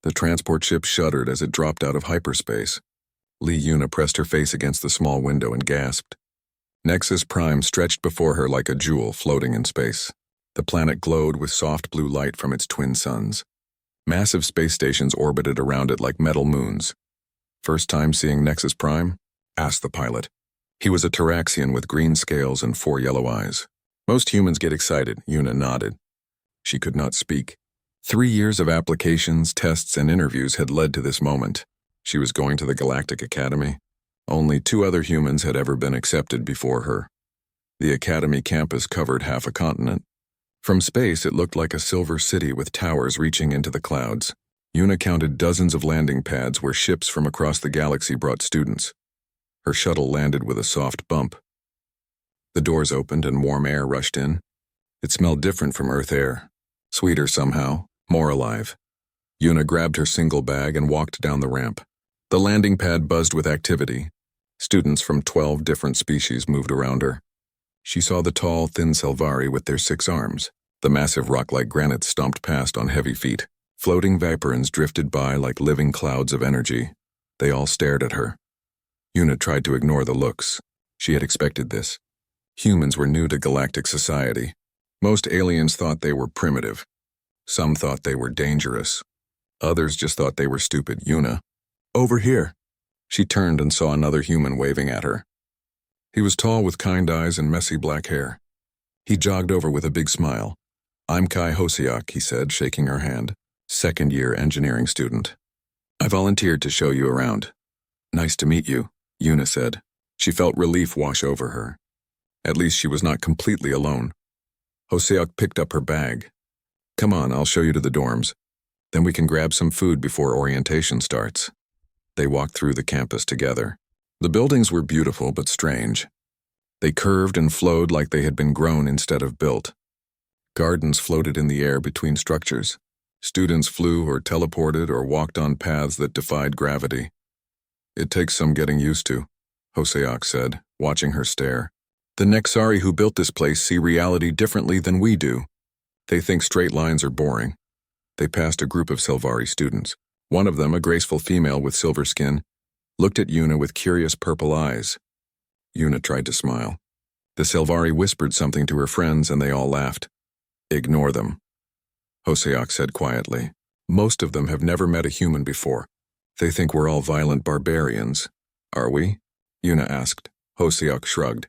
The transport ship shuddered as it dropped out of hyperspace. Lee Yuna pressed her face against the small window and gasped. Nexus Prime stretched before her like a jewel floating in space. The planet glowed with soft blue light from its twin suns. Massive space stations orbited around it like metal moons. "First time seeing Nexus Prime?" asked the pilot. He was a Taraxian with green scales and 4 yellow eyes. "Most humans get excited," Yuna nodded. She could not speak. 3 years of applications, tests, and interviews had led to this moment. She was going to the Galactic Academy. Only 2 other humans had ever been accepted before her. The Academy campus covered half a continent. From space, it looked like a silver city with towers reaching into the clouds. Yuna counted dozens of landing pads where ships from across the galaxy brought students. Her shuttle landed with a soft bump. The doors opened and warm air rushed in. It smelled different from Earth air. Sweeter somehow, more alive. Yuna grabbed her single bag and walked down the ramp. The landing pad buzzed with activity. Students from 12 different species moved around her. She saw the tall, thin Selvari with their 6 arms. The massive rock-like granite stomped past on heavy feet. Floating Viperins drifted by like living clouds of energy. They all stared at her. Yuna tried to ignore the looks. She had expected this. Humans were new to galactic society. Most aliens thought they were primitive. Some thought they were dangerous. Others just thought they were stupid. "Yuna, over here." She turned and saw another human waving at her. He was tall with kind eyes and messy black hair. He jogged over with a big smile. "I'm Kai Hosiak," he said, shaking her hand. "Second-year engineering student. I volunteered to show you around." "Nice to meet you," Yuna said. She felt relief wash over her. At least she was not completely alone. Hosiak picked up her bag. "Come on, I'll show you to the dorms. Then we can grab some food before orientation starts." They walked through the campus together. The buildings were beautiful but strange. They curved and flowed like they had been grown instead of built. Gardens floated in the air between structures. Students flew or teleported or walked on paths that defied gravity. "It takes some getting used to," Hosiak said, watching her stare. "The Nexari who built this place see reality differently than we do. They think straight lines are boring." They passed a group of Selvari students. One of them, a graceful female with silver skin, looked at Yuna with curious purple eyes. Yuna tried to smile. The Selvari whispered something to her friends and they all laughed. "Ignore them," Hosiak said quietly. "Most of them have never met a human before. They think we're all violent barbarians." "Are we?" Yuna asked. Hosiak shrugged.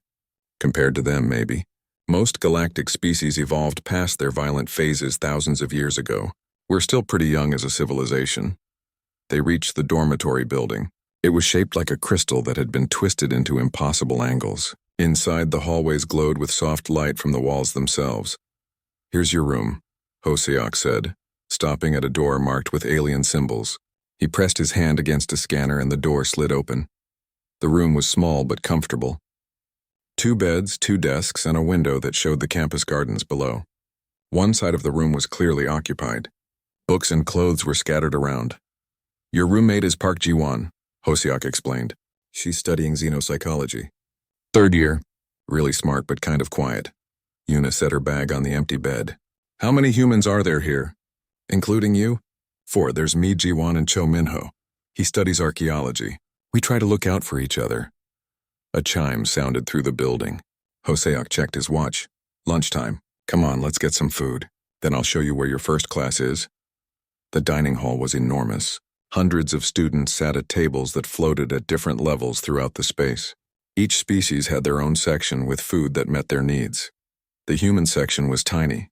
"Compared to them, maybe. Most galactic species evolved past their violent phases thousands of years ago. We're still pretty young as a civilization." They reached the dormitory building. It was shaped like a crystal that had been twisted into impossible angles. Inside, the hallways glowed with soft light from the walls themselves. "Here's your room," Hosiak said, stopping at a door marked with alien symbols. He pressed his hand against a scanner and the door slid open. The room was small but comfortable. 2 beds, 2 desks, and a window that showed the campus gardens below. One side of the room was clearly occupied. Books and clothes were scattered around. "Your roommate is Park Ji-won," Hosiak explained. "She's studying xenopsychology. 3rd year. Really smart but kind of quiet." Yuna set her bag on the empty bed. "How many humans are there here?" "Including you?" 4. There's me, Ji-won, and Cho Minho. He studies archaeology. We try to look out for each other." A chime sounded through the building. Hosiak checked his watch. "Lunchtime. Come on, let's get some food. Then I'll show you where your first class is." The dining hall was enormous. Hundreds of students sat at tables that floated at different levels throughout the space. Each species had their own section with food that met their needs. The human section was tiny.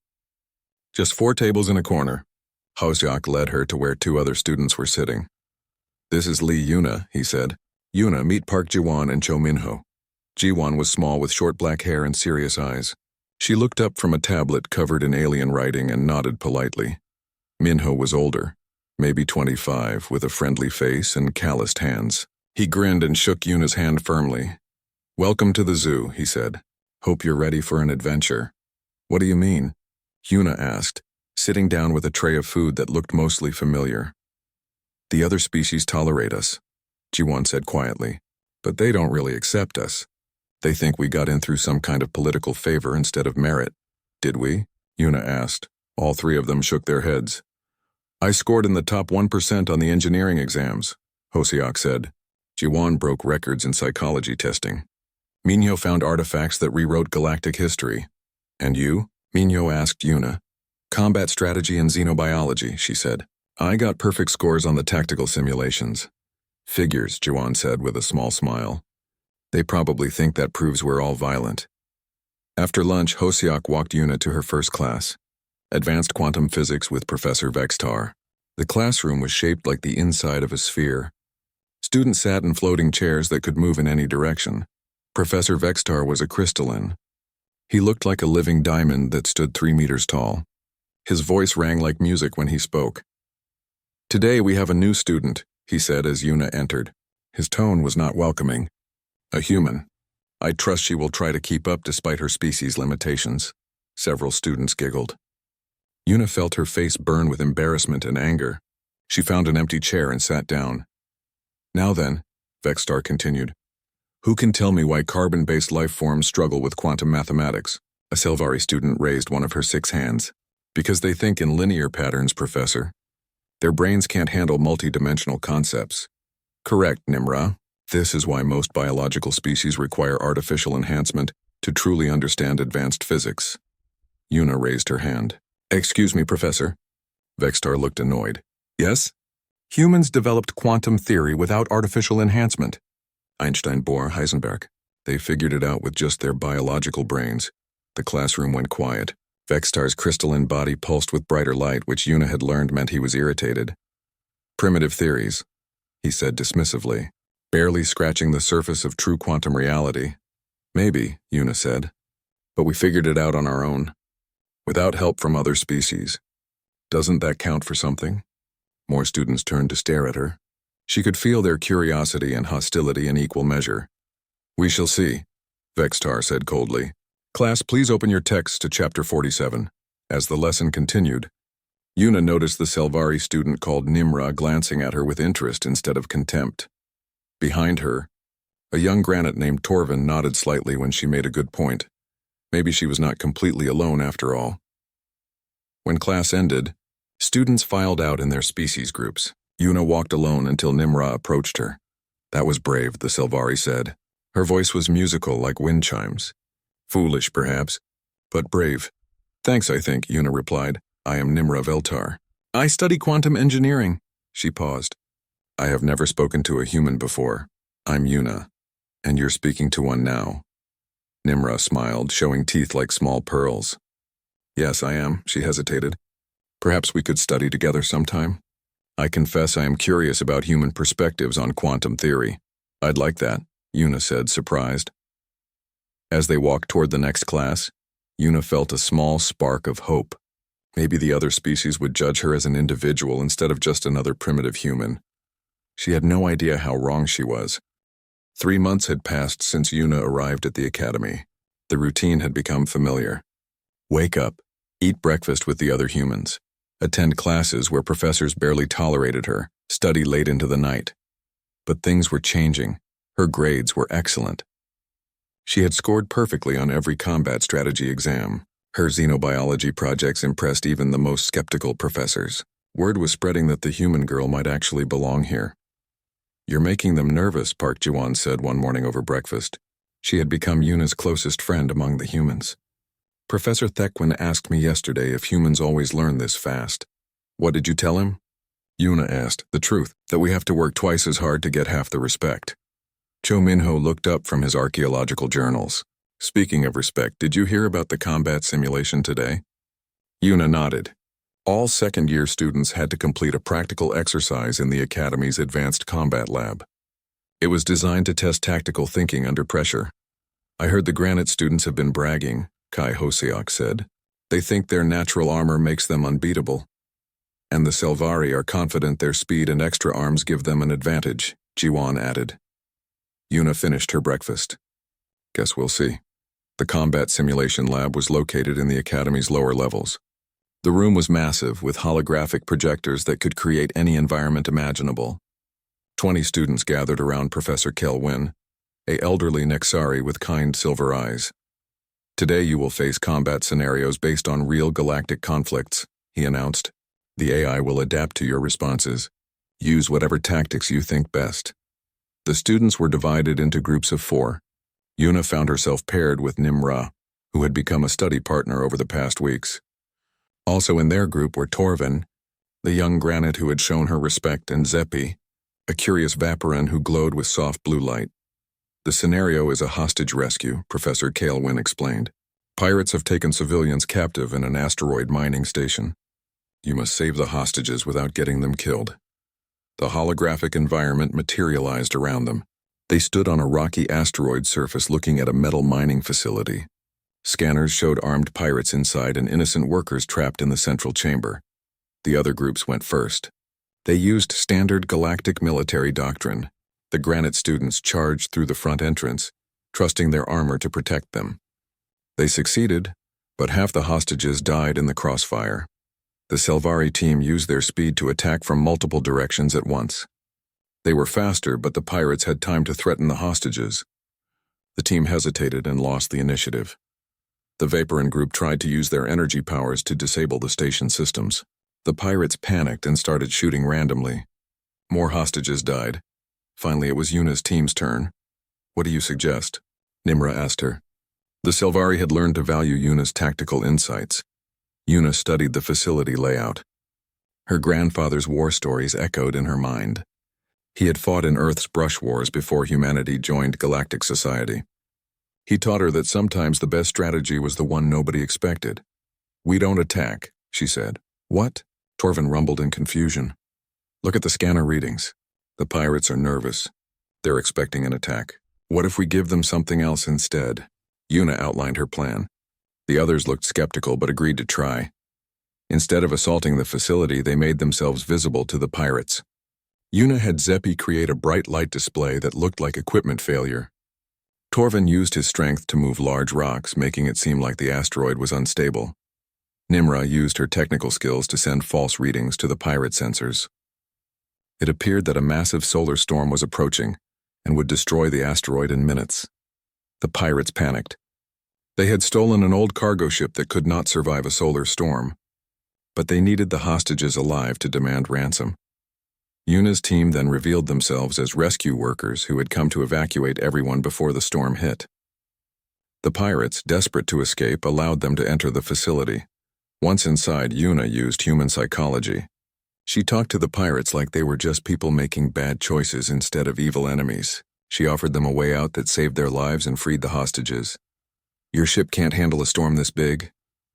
Just 4 tables in a corner. Hosiak led her to where 2 other students were sitting. "This is Lee Yuna," he said. "Yuna, meet Park Ji-won and Cho Minho." Ji-won was small with short black hair and serious eyes. She looked up from a tablet covered in alien writing and nodded politely. Minho was older, maybe 25, with a friendly face and calloused hands. He grinned and shook Yuna's hand firmly. "Welcome to the zoo," he said. "Hope you're ready for an adventure." "What do you mean?" Yuna asked, sitting down with a tray of food that looked mostly familiar. "The other species tolerate us," Ji-won said quietly, "but they don't really accept us. They think we got in through some kind of political favor instead of merit." "Did we?" Yuna asked. All 3 of them shook their heads. I scored in the top 1% on the engineering exams, Hosiak said. Jiwan broke records in psychology testing. Minho found artifacts that rewrote galactic history. And you? Minho asked Yuna. Combat strategy and xenobiology, she said. I got perfect scores on the tactical simulations. Figures, Jiwan said with a small smile. They probably think that proves we're all violent. After lunch, Hosiak walked Yuna to her first class, Advanced Quantum Physics with Professor Vextar. The classroom was shaped like the inside of a sphere. Students sat in floating chairs that could move in any direction. Professor Vextar was a crystalline. He looked like a living diamond that stood 3 meters tall. His voice rang like music when he spoke. Today we have a new student, he said as Yuna entered. His tone was not welcoming. A human. I trust she will try to keep up despite her species' limitations. Several students giggled. Yuna felt her face burn with embarrassment and anger. She found an empty chair and sat down. Now then, Vextar continued, who can tell me why carbon-based life forms struggle with quantum mathematics? A Selvari student raised one of her 6 hands. Because they think in linear patterns, Professor. Their brains can't handle multi-dimensional concepts. Correct, Nimra. This is why most biological species require artificial enhancement to truly understand advanced physics. Yuna raised her hand. Excuse me, Professor. Vextar looked annoyed. Yes? Humans developed quantum theory without artificial enhancement. Einstein, Bohr, Heisenberg. They figured it out with just their biological brains. The classroom went quiet. Vextar's crystalline body pulsed with brighter light, which Yuna had learned meant he was irritated. Primitive theories, he said dismissively, barely scratching the surface of true quantum reality. Maybe, Yuna said, but we figured it out on our own, without help from other species. Doesn't that count for something? More students turned to stare at her. She could feel their curiosity and hostility in equal measure. We shall see, Vextar said coldly. Class, please open your texts to chapter 47. As the lesson continued, Yuna noticed the Selvari student called Nimra glancing at her with interest instead of contempt. Behind her, a young granite named Torvin nodded slightly when she made a good point. Maybe she was not completely alone after all. When class ended, students filed out in their species groups. Yuna walked alone until Nimra approached her. That was brave, the Selvari said. Her voice was musical like wind chimes. Foolish, perhaps, but brave. Thanks, I think, Yuna replied. I am Nimra Veltar. I study quantum engineering. She paused. I have never spoken to a human before. I'm Yuna, and you're speaking to one now. Nimra smiled, showing teeth like small pearls. Yes, I am, she hesitated. Perhaps we could study together sometime. I confess I am curious about human perspectives on quantum theory. I'd like that, Yuna said, surprised. As they walked toward the next class, Yuna felt a small spark of hope. Maybe the other species would judge her as an individual instead of just another primitive human. She had no idea how wrong she was. 3 months had passed since Yuna arrived at the academy. The routine had become familiar. Wake up, eat breakfast with the other humans, attend classes where professors barely tolerated her, study late into the night. But things were changing. Her grades were excellent. She had scored perfectly on every combat strategy exam. Her xenobiology projects impressed even the most skeptical professors. Word was spreading that the human girl might actually belong here. You're making them nervous, Park Jiwan said one morning over breakfast. She had become Yuna's closest friend among the humans. Professor Thekwin asked me yesterday if humans always learn this fast. What did you tell him? Yuna asked. The truth, that we have to work twice as hard to get half the respect. Cho Minho looked up from his archaeological journals. Speaking of respect, did you hear about the combat simulation today? Yuna nodded. All second-year students had to complete a practical exercise in the Academy's Advanced Combat Lab. It was designed to test tactical thinking under pressure. I heard the Granite students have been bragging, Kai Hosiak said. They think their natural armor makes them unbeatable. And the Selvari are confident their speed and extra arms give them an advantage, Jiwan added. Yuna finished her breakfast. Guess we'll see. The combat simulation lab was located in the Academy's lower levels. The room was massive, with holographic projectors that could create any environment imaginable. 20 students gathered around Professor Kelwin, a elderly Nexari with kind silver eyes. Today you will face combat scenarios based on real galactic conflicts, he announced. The AI will adapt to your responses. Use whatever tactics you think best. The students were divided into groups of 4. Yuna found herself paired with Nimra, who had become a study partner over the past weeks. Also in their group were Torvin, the young granite who had shown her respect, and Zeppi, a curious Vaporan who glowed with soft blue light. The scenario is a hostage rescue, Professor Kaelwyn explained. Pirates have taken civilians captive in an asteroid mining station. You must save the hostages without getting them killed. The holographic environment materialized around them. They stood on a rocky asteroid surface looking at a metal mining facility. Scanners showed armed pirates inside and innocent workers trapped in the central chamber. The other groups went first. They used standard galactic military doctrine. The granite students charged through the front entrance, trusting their armor to protect them. They succeeded, but half the hostages died in the crossfire. The Selvari team used their speed to attack from multiple directions at once. They were faster, but the pirates had time to threaten the hostages. The team hesitated and lost the initiative. The Vaporan group tried to use their energy powers to disable the station systems. The pirates panicked and started shooting randomly. More hostages died. Finally, it was Yuna's team's turn. What do you suggest? Nimra asked her. The Selvari had learned to value Yuna's tactical insights. Yuna studied the facility layout. Her grandfather's war stories echoed in her mind. He had fought in Earth's brush wars before humanity joined galactic society. He taught her that sometimes the best strategy was the one nobody expected. We don't attack, she said. What? Torvin rumbled in confusion. Look at the scanner readings. The pirates are nervous. They're expecting an attack. What if we give them something else instead? Yuna outlined her plan. The others looked skeptical but agreed to try. Instead of assaulting the facility, they made themselves visible to the pirates. Yuna had Zeppi create a bright light display that looked like equipment failure. Torvin used his strength to move large rocks, making it seem like the asteroid was unstable. Nimra used her technical skills to send false readings to the pirate sensors. It appeared that a massive solar storm was approaching and would destroy the asteroid in minutes. The pirates panicked. They had stolen an old cargo ship that could not survive a solar storm, but they needed the hostages alive to demand ransom. Yuna's team then revealed themselves as rescue workers who had come to evacuate everyone before the storm hit. The pirates, desperate to escape, allowed them to enter the facility. Once inside, Yuna used human psychology. She talked to the pirates like they were just people making bad choices instead of evil enemies. She offered them a way out that saved their lives and freed the hostages. Your ship can't handle a storm this big,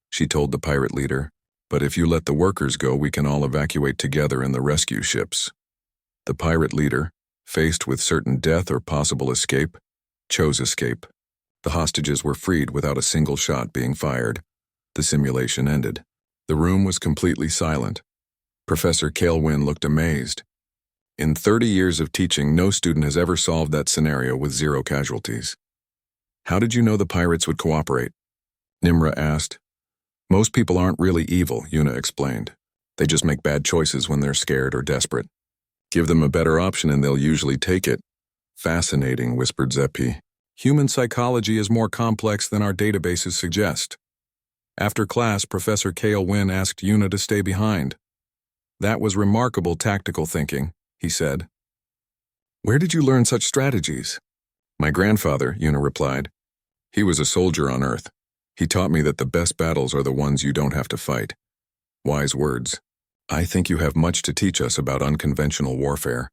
she told the pirate leader, but if you let the workers go, we can all evacuate together in the rescue ships. The pirate leader, faced with certain death or possible escape, chose escape. The hostages were freed without a single shot being fired. The simulation ended. The room was completely silent. Professor Kaelwyn looked amazed. In 30 years of teaching, no student has ever solved that scenario with 0 casualties. How did you know the pirates would cooperate? Nimra asked. Most people aren't really evil, Yuna explained. They just make bad choices when they're scared or desperate. Give them a better option and they'll usually take it. Fascinating, whispered Zeppi. Human psychology is more complex than our databases suggest. After class, Professor Kaelwyn asked Yuna to stay behind. That was remarkable tactical thinking, he said. Where did you learn such strategies? My grandfather, Yuna replied. He was a soldier on Earth. He taught me that the best battles are the ones you don't have to fight. Wise words. I think you have much to teach us about unconventional warfare.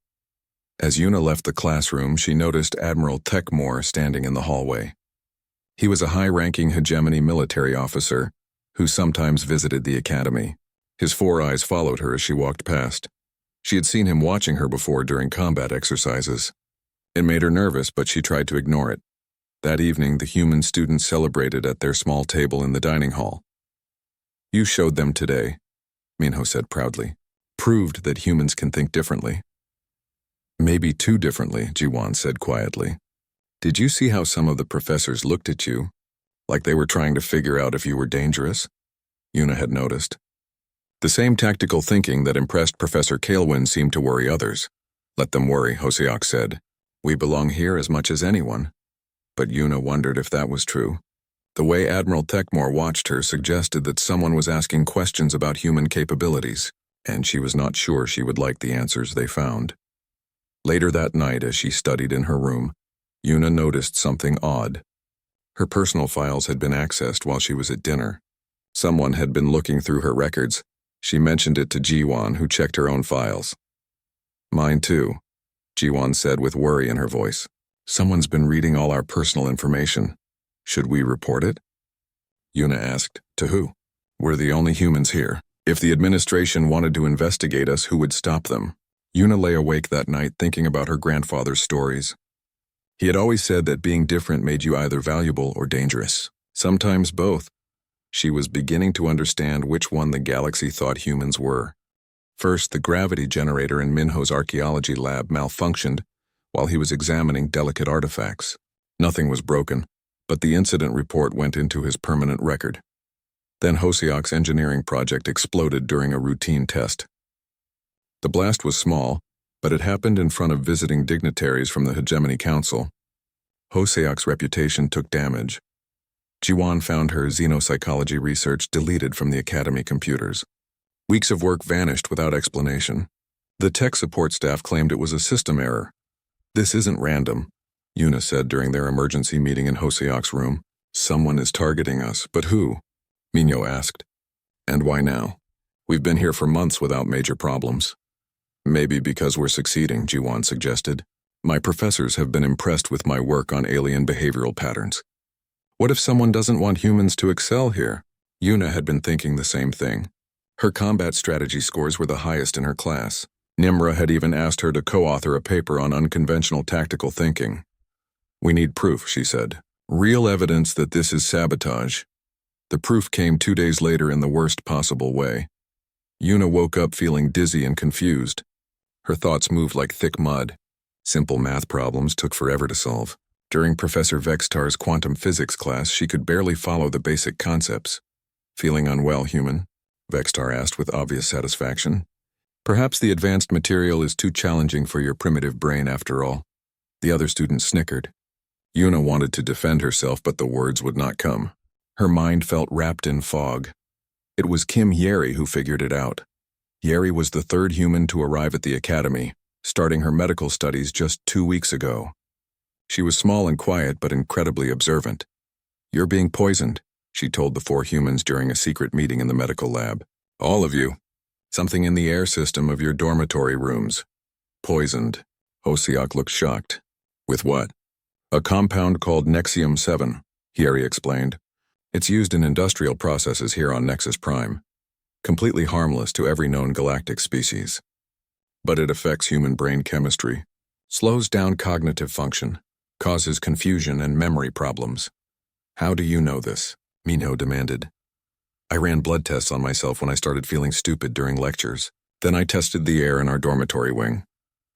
As Yuna left the classroom, she noticed Admiral Techmore standing in the hallway. He was a high-ranking hegemony military officer who sometimes visited the academy. His 4 eyes followed her as she walked past. She had seen him watching her before during combat exercises. It made her nervous, but she tried to ignore it. That evening, the human students celebrated at their small table in the dining hall. You showed them today, Minho said proudly. Proved that humans can think differently. Maybe too differently, Jiwan said quietly. Did you see how some of the professors looked at you, like they were trying to figure out if you were dangerous? Yuna had noticed. The same tactical thinking that impressed Professor Kaelwyn seemed to worry others. Let them worry, Hosiak said. We belong here as much as anyone. But Yuna wondered if that was true. The way Admiral Techmore watched her suggested that someone was asking questions about human capabilities. and she was not sure she would like the answers they found. Later that night, as she studied in her room, Yuna noticed something odd. Her personal files had been accessed while she was at dinner. Someone had been looking through her records. She mentioned it to Jiwon, who checked her own files. "Mine too," Jiwon said with worry in her voice. "Someone's been reading all our personal information. Should we report it?" Yuna asked. "To who? We're the only humans here. If the administration wanted to investigate us, who would stop them?" Yuna lay awake that night thinking about her grandfather's stories. He had always said that being different made you either valuable or dangerous. Sometimes both. She was beginning to understand which one the galaxy thought humans were. First, the gravity generator in Minho's archaeology lab malfunctioned while he was examining delicate artifacts. Nothing was broken, but the incident report went into his permanent record. Then Hoseok's engineering project exploded during a routine test. The blast was small, but it happened in front of visiting dignitaries from the Hegemony Council. Hoseok's reputation took damage. Jiwon found her xenopsychology research deleted from the Academy computers. Weeks of work vanished without explanation. The tech support staff claimed it was a system error. "This isn't random," Yuna said during their emergency meeting in Hoseok's room. "Someone is targeting us, but who?" Minho asked. "And why now? We've been here for months without major problems." "Maybe because we're succeeding," Jiwon suggested. "My professors have been impressed with my work on alien behavioral patterns." What if someone doesn't want humans to excel here? Yuna had been thinking the same thing. Her combat strategy scores were the highest in her class. Nimra had even asked her to co-author a paper on unconventional tactical thinking. "We need proof," she said. "Real evidence that this is sabotage." The proof came 2 days later in the worst possible way. Yuna woke up feeling dizzy and confused. Her thoughts moved like thick mud. Simple math problems took forever to solve. During Professor Vextar's quantum physics class, she could barely follow the basic concepts. "Feeling unwell, human?" Vextar asked with obvious satisfaction. "Perhaps the advanced material is too challenging for your primitive brain after all." The other student snickered. Yuna wanted to defend herself, but the words would not come. Her mind felt wrapped in fog. It was Kim Yeri who figured it out. Yeri was the third human to arrive at the academy, starting her medical studies just 2 weeks ago. She was small and quiet, but incredibly observant. "You're being poisoned," she told the 4 humans during a secret meeting in the medical lab. "All of you. Something in the air system of your dormitory rooms. Poisoned." Hoseok looked shocked. "With what?" "A compound called Nexium-7, Yeri explained. "It's used in industrial processes here on Nexus Prime. Completely harmless to every known galactic species. But it affects human brain chemistry, slows down cognitive function, causes confusion and memory problems." "How do you know this?" Minho demanded. "I ran blood tests on myself when I started feeling stupid during lectures. Then I tested the air in our dormitory wing."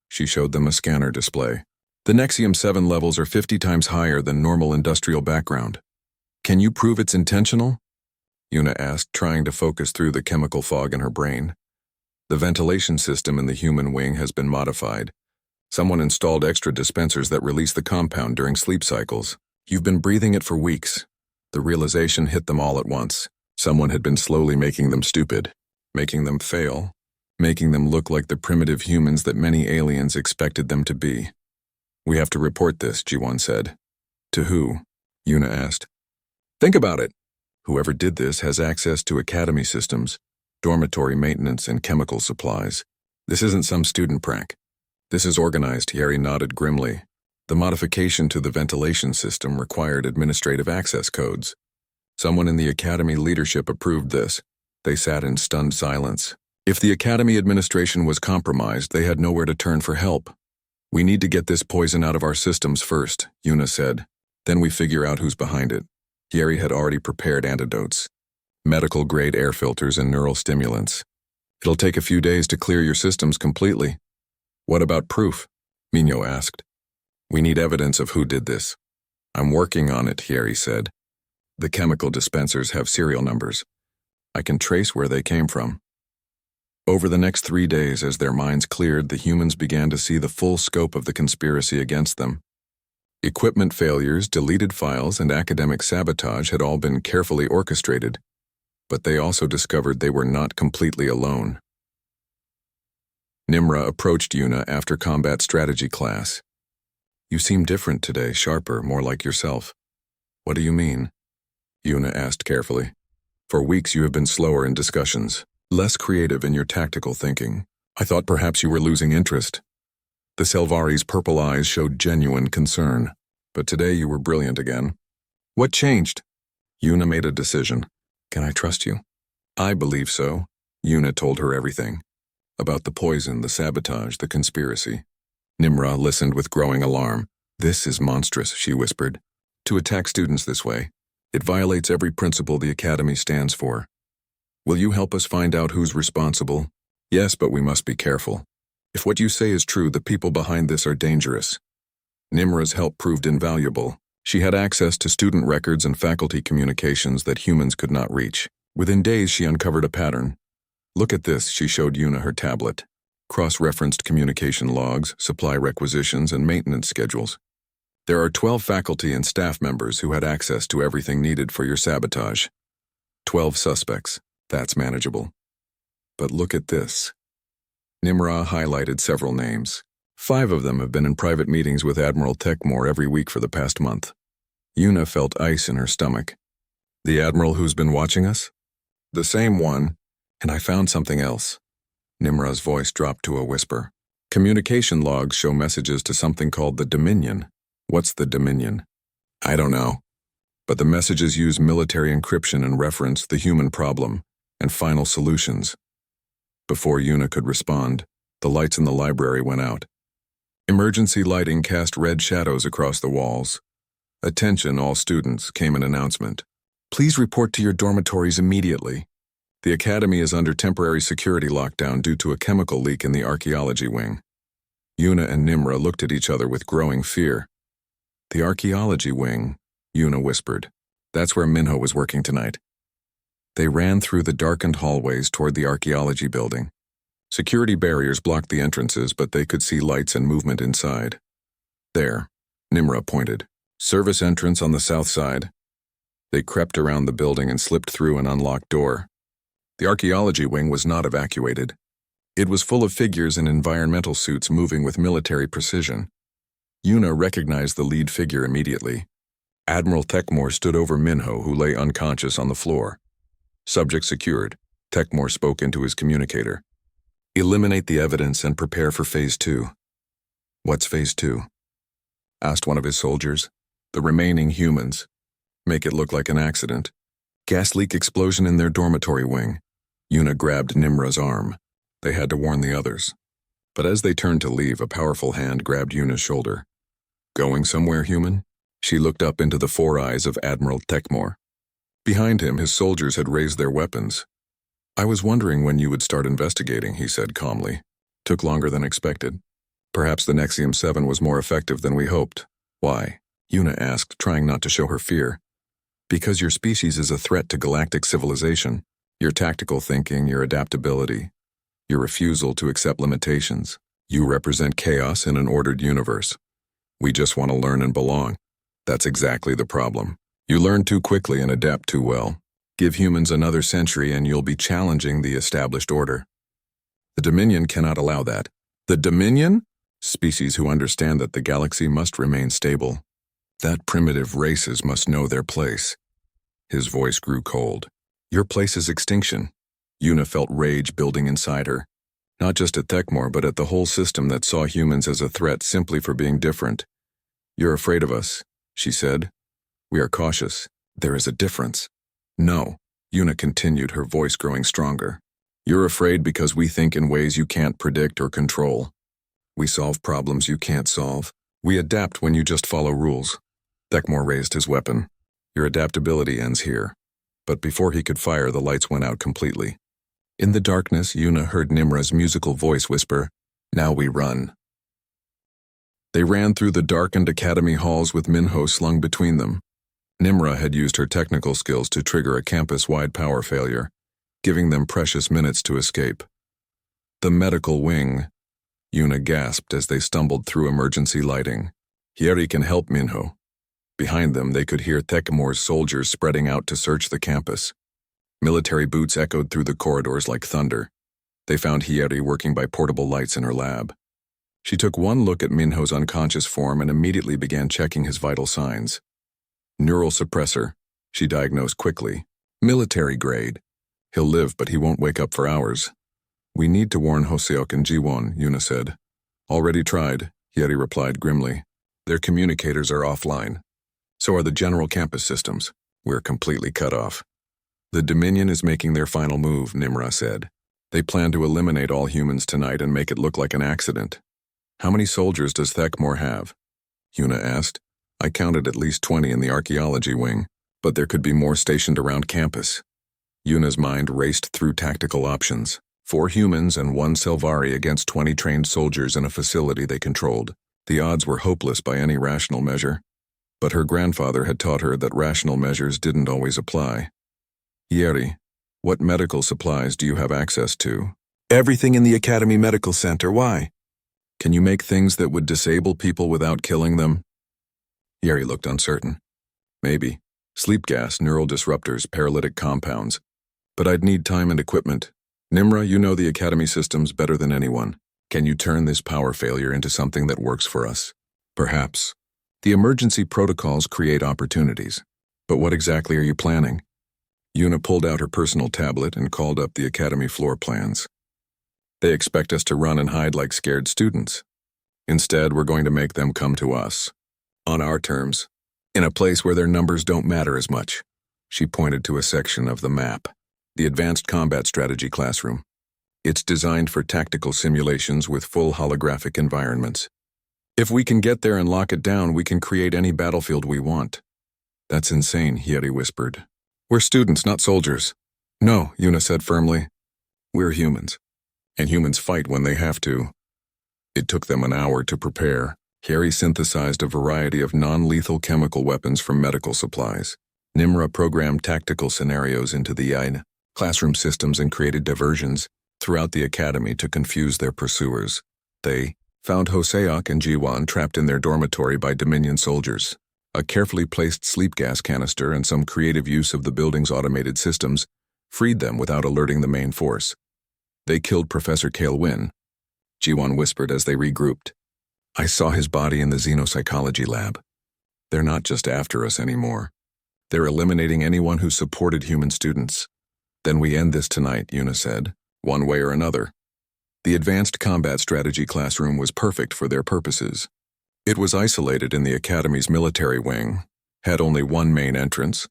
She showed them a scanner display. "The Nexium-7 levels are 50 times higher than normal industrial background." "Can you prove it's intentional?" Yuna asked, trying to focus through the chemical fog in her brain. "The ventilation system in the human wing has been modified. Someone installed extra dispensers that release the compound during sleep cycles. You've been breathing it for weeks." The realization hit them all at once. Someone had been slowly making them stupid, making them fail, making them look like the primitive humans that many aliens expected them to be. "We have to report this," Jiwon said. "To who?" Yuna asked. "Think about it. Whoever did this has access to academy systems, dormitory maintenance, and chemical supplies. This isn't some student prank. This is organized," Yeri nodded grimly. "The modification to the ventilation system required administrative access codes. Someone in the academy leadership approved this." They sat in stunned silence. If the academy administration was compromised, they had nowhere to turn for help. "We need to get this poison out of our systems first," Yuna said. "Then we figure out who's behind it." Yeri had already prepared antidotes. Medical-grade air filters and neural stimulants. "It'll take a few days to clear your systems completely." "What about proof?" Minho asked. "We need evidence of who did this." "I'm working on it," Yeri said. "The chemical dispensers have serial numbers. I can trace where they came from." Over the next 3 days, as their minds cleared, the humans began to see the full scope of the conspiracy against them. Equipment failures, deleted files, and academic sabotage had all been carefully orchestrated, but they also discovered they were not completely alone. Nimra approached Yuna after combat strategy class. You seem different today, sharper, more like yourself. What do you mean? Yuna asked carefully. For weeks you have been slower in discussions, less creative in your tactical thinking. I thought perhaps you were losing interest. The Selvari's purple eyes showed genuine concern, but today you were brilliant again. What changed? Yuna made a decision. Can I trust you? I believe so. Yuna told her everything. About the poison, the sabotage, the conspiracy. Nimra listened with growing alarm. This is monstrous, she whispered. To attack students this way. It violates every principle the Academy stands for. Will you help us find out who's responsible? Yes, but we must be careful. If what you say is true, the people behind this are dangerous. Nimra's help proved invaluable. She had access to student records and faculty communications that humans could not reach. Within days, she uncovered a pattern. Look at this, she showed Yuna her tablet. Cross-referenced communication logs, supply requisitions, and maintenance schedules. There are 12 faculty and staff members who had access to everything needed for your sabotage. 12 suspects. That's manageable. But look at this. Nimra highlighted several names. 5 of them have been in private meetings with Admiral Techmore every week for the past month. Yuna felt ice in her stomach. The Admiral who's been watching us? The same one. And I found something else. Nimra's voice dropped to a whisper. Communication logs show messages to something called the Dominion. What's the Dominion? I don't know. But the messages use military encryption and reference the human problem and final solutions. Before Yuna could respond, the lights in the library went out. Emergency lighting cast red shadows across the walls. Attention, all students, came an announcement. Please report to your dormitories immediately. The Academy is under temporary security lockdown due to a chemical leak in the archaeology wing. Yuna and Nimra looked at each other with growing fear. The archaeology wing, Yuna whispered. That's where Minho was working tonight. They ran through the darkened hallways toward the archaeology building. Security barriers blocked the entrances, but they could see lights and movement inside. There, Nimra pointed. Service entrance on the south side. They crept around the building and slipped through an unlocked door. The archaeology wing was not evacuated. It was full of figures in environmental suits moving with military precision. Yuna recognized the lead figure immediately. Admiral Techmore stood over Minho, who lay unconscious on the floor. Subject secured. Techmore spoke into his communicator. Eliminate the evidence and prepare for Phase 2. What's Phase 2? Asked one of his soldiers. The remaining humans. Make it look like an accident. Gas leak explosion in their dormitory wing. Yuna grabbed Nimra's arm. They had to warn the others. But as they turned to leave, a powerful hand grabbed Yuna's shoulder. Going somewhere, human? She looked up into the 4 eyes of Admiral Techmore. Behind him, his soldiers had raised their weapons. I was wondering when you would start investigating, he said calmly. Took longer than expected. Perhaps the Nexium-7 was more effective than we hoped. Why? Yuna asked, trying not to show her fear. Because your species is a threat to galactic civilization. Your tactical thinking, your adaptability, your refusal to accept limitations. You represent chaos in an ordered universe. We just want to learn and belong. That's exactly the problem. You learn too quickly and adapt too well. Give humans another century and you'll be challenging the established order. The Dominion cannot allow that. The Dominion? Species who understand that the galaxy must remain stable. That primitive races must know their place. His voice grew cold. Your place is extinction. Yuna felt rage building inside her. Not just at Techmore, but at the whole system that saw humans as a threat simply for being different. You're afraid of us, she said. We are cautious. There is a difference. No, Yuna continued, her voice growing stronger. You're afraid because we think in ways you can't predict or control. We solve problems you can't solve. We adapt when you just follow rules. Techmore raised his weapon. Your adaptability ends here. But before he could fire, the lights went out completely. In the darkness, Yuna heard Nimra's musical voice whisper, "Now we run." They ran through the darkened academy halls with Minho slung between them. Nimra had used her technical skills to trigger a campus-wide power failure, giving them precious minutes to escape. The medical wing, Yuna gasped as they stumbled through emergency lighting. Hieri can help Minho. Behind them, they could hear Techmore's soldiers spreading out to search the campus. Military boots echoed through the corridors like thunder. They found Hieri working by portable lights in her lab. She took one look at Minho's unconscious form and immediately began checking his vital signs. Neural suppressor, she diagnosed quickly. Military grade. He'll live, but he won't wake up for hours. We need to warn Hoseok and Jiwon, Yuna said. Already tried, Hieri replied grimly. Their communicators are offline. So are the general campus systems. We're completely cut off. The Dominion is making their final move, Nimra said. They plan to eliminate all humans tonight and make it look like an accident. How many soldiers does Thekmor have? Yuna asked. I counted at least 20 in the archaeology wing, but there could be more stationed around campus. Yuna's mind raced through tactical options. 4 humans and 1 Selvari against 20 trained soldiers in a facility they controlled. The odds were hopeless by any rational measure. But her grandfather had taught her that rational measures didn't always apply. Hieri, what medical supplies do you have access to? Everything in the Academy Medical Center. Why? Can you make things that would disable people without killing them? Hieri looked uncertain. Maybe. Sleep gas, neural disruptors, paralytic compounds. But I'd need time and equipment. Nimra, you know the Academy systems better than anyone. Can you turn this power failure into something that works for us? Perhaps. The emergency protocols create opportunities. But what exactly are you planning? Yuna pulled out her personal tablet and called up the Academy floor plans. They expect us to run and hide like scared students. Instead, we're going to make them come to us. On our terms. In a place where their numbers don't matter as much. She pointed to a section of the map. The Advanced Combat Strategy Classroom. It's designed for tactical simulations with full holographic environments. If we can get there and lock it down, we can create any battlefield we want. That's insane, Hieri whispered. We're students, not soldiers. No, Yuna said firmly. We're humans. And humans fight when they have to. It took them an hour to prepare. Hieri synthesized a variety of non-lethal chemical weapons from medical supplies. Nimra programmed tactical scenarios into the classroom systems and created diversions throughout the academy to confuse their pursuers. They found Hoseok and Jiwon trapped in their dormitory by Dominion soldiers. A carefully placed sleep gas canister and some creative use of the building's automated systems freed them without alerting the main force. They killed Professor Kaelwyn, Jiwon whispered as they regrouped. I saw his body in the xenopsychology lab. They're not just after us anymore. They're eliminating anyone who supported human students. Then we end this tonight, Yuna said, one way or another. The Advanced Combat Strategy Classroom was perfect for their purposes. It was isolated in the Academy's military wing, had only one main entrance,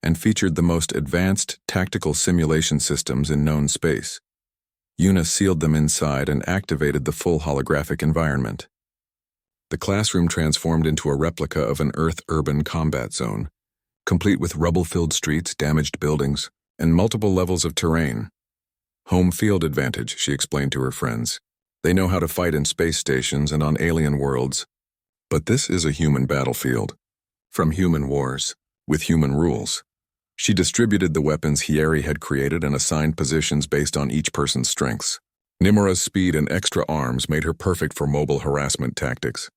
and featured the most advanced tactical simulation systems in known space. Yuna sealed them inside and activated the full holographic environment. The classroom transformed into a replica of an Earth urban combat zone, complete with rubble-filled streets, damaged buildings, and multiple levels of terrain. Home field advantage, she explained to her friends. They know how to fight in space stations and on alien worlds. But this is a human battlefield. From human wars, with human rules. She distributed the weapons Hieri had created and assigned positions based on each person's strengths. Nimura's speed and extra arms made her perfect for mobile harassment tactics.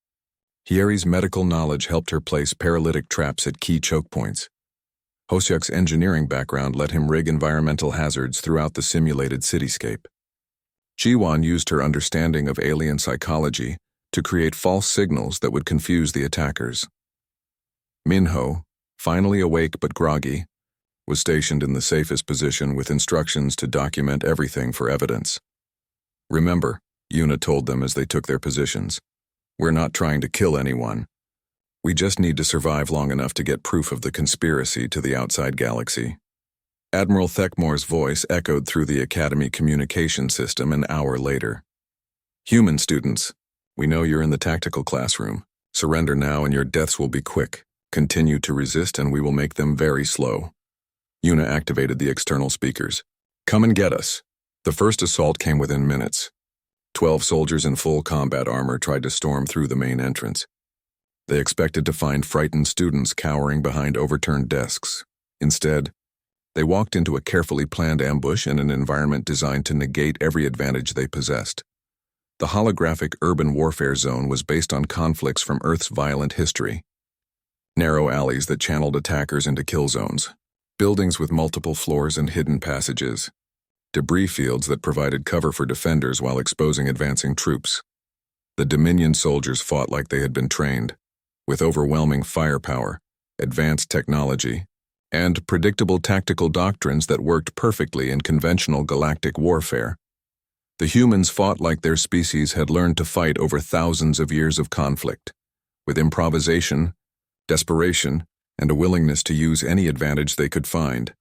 Hieri's medical knowledge helped her place paralytic traps at key choke points. Hoseok's engineering background let him rig environmental hazards throughout the simulated cityscape. Jiwon used her understanding of alien psychology to create false signals that would confuse the attackers. Minho, finally awake but groggy, was stationed in the safest position with instructions to document everything for evidence. Remember, Yuna told them as they took their positions, we're not trying to kill anyone. We just need to survive long enough to get proof of the conspiracy to the outside galaxy. Admiral Thekmor's voice echoed through the Academy communication system an hour later. Human students, we know you're in the tactical classroom. Surrender now and your deaths will be quick. Continue to resist and we will make them very slow. Yuna activated the external speakers. Come and get us. The first assault came within minutes. 12 soldiers in full combat armor tried to storm through the main entrance. They expected to find frightened students cowering behind overturned desks. Instead, they walked into a carefully planned ambush in an environment designed to negate every advantage they possessed. The holographic urban warfare zone was based on conflicts from Earth's violent history. Narrow alleys that channeled attackers into kill zones. Buildings with multiple floors and hidden passages. debris fields that provided cover for defenders while exposing advancing troops. The Dominion soldiers fought like they had been trained, with overwhelming firepower, advanced technology, and predictable tactical doctrines that worked perfectly in conventional galactic warfare. The humans fought like their species had learned to fight over thousands of years of conflict, with improvisation, desperation, and a willingness to use any advantage they could find.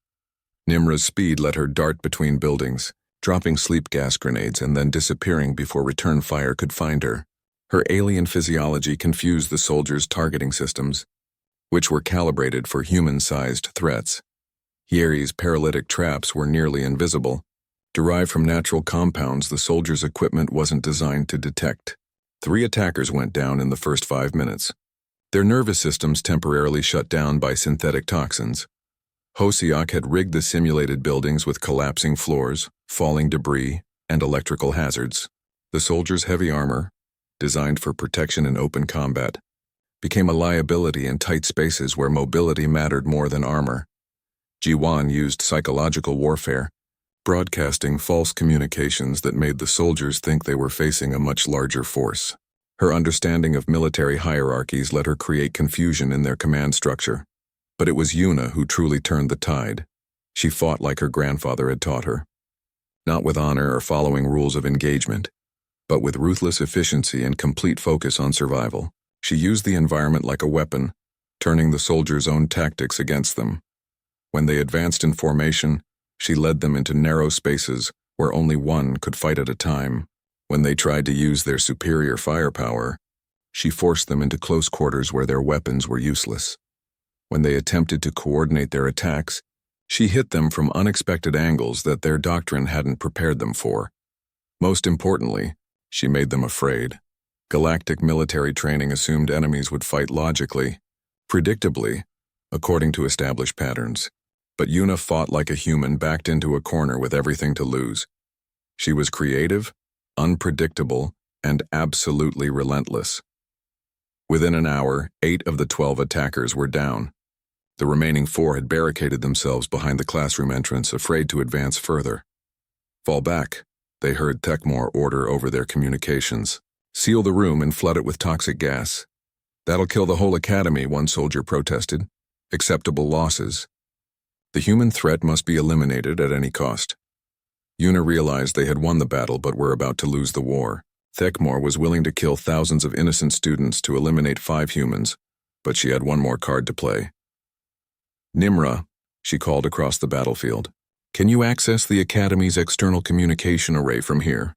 Nimra's speed let her dart between buildings, dropping sleep gas grenades and then disappearing before return fire could find her. Her alien physiology confused the soldiers' targeting systems, which were calibrated for human-sized threats. Yeri's paralytic traps were nearly invisible. Derived from natural compounds the soldiers' equipment wasn't designed to detect. 3 attackers went down in the first 5 minutes. Their nervous systems temporarily shut down by synthetic toxins. Hosiak had rigged the simulated buildings with collapsing floors, falling debris, and electrical hazards. The soldiers' heavy armor, designed for protection in open combat, became a liability in tight spaces where mobility mattered more than armor. Jiwan used psychological warfare, broadcasting false communications that made the soldiers think they were facing a much larger force. Her understanding of military hierarchies let her create confusion in their command structure. But it was Yuna who truly turned the tide. She fought like her grandfather had taught her. Not with honor or following rules of engagement, but with ruthless efficiency and complete focus on survival. She used the environment like a weapon, turning the soldiers' own tactics against them. When they advanced in formation, she led them into narrow spaces where only one could fight at a time. When they tried to use their superior firepower, she forced them into close quarters where their weapons were useless. When they attempted to coordinate their attacks, she hit them from unexpected angles that their doctrine hadn't prepared them for. Most importantly, she made them afraid. Galactic military training assumed enemies would fight logically, predictably, according to established patterns. But Yuna fought like a human backed into a corner with everything to lose. She was creative, unpredictable, and absolutely relentless. Within an hour, 8 of the 12 attackers were down. The remaining 4 had barricaded themselves behind the classroom entrance, afraid to advance further. "Fall back," they heard Thekmor order over their communications. "Seal the room and flood it with toxic gas." "That'll kill the whole academy," one soldier protested. "Acceptable losses." The human threat must be eliminated at any cost. Yuna realized they had won the battle but were about to lose the war. Thekmor was willing to kill thousands of innocent students to eliminate 5 humans, but she had one more card to play. "Nimra," she called across the battlefield, "can you access the Academy's external communication array from here?"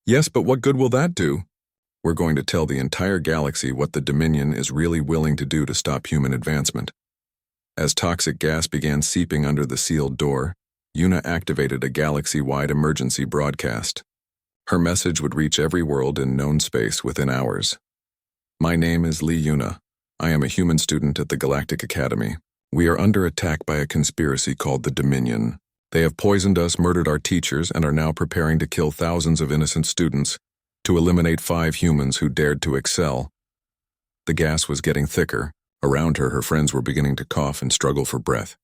"Yes, but what good will that do?" "We're going to tell the entire galaxy what the Dominion is really willing to do to stop human advancement." As toxic gas began seeping under the sealed door, Yuna activated a galaxy-wide emergency broadcast. Her message would reach every world in known space within hours. "My name is Lee Yuna. I am a human student at the Galactic Academy. We are under attack by a conspiracy called the Dominion. They have poisoned us, murdered our teachers, and are now preparing to kill thousands of innocent students to eliminate 5 humans who dared to excel." The gas was getting thicker. Around her friends were beginning to cough and struggle for breath.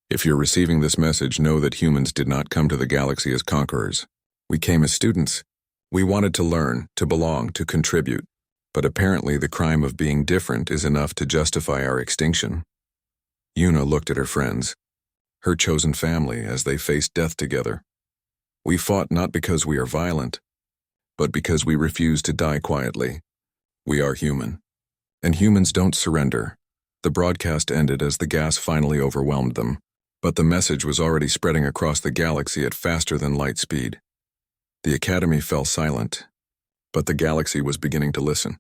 "If you're receiving this message, know that humans did not come to the galaxy as conquerors. We came as students. We wanted to learn, to belong, to contribute. But apparently the crime of being different is enough to justify our extinction." Yuna looked at her friends, her chosen family, as they faced death together. "We fought not because we are violent, but because we refuse to die quietly. We are human. And humans don't surrender." The broadcast ended as the gas finally overwhelmed them, but the message was already spreading across the galaxy at faster than light speed. The Academy fell silent, but the galaxy was beginning to listen.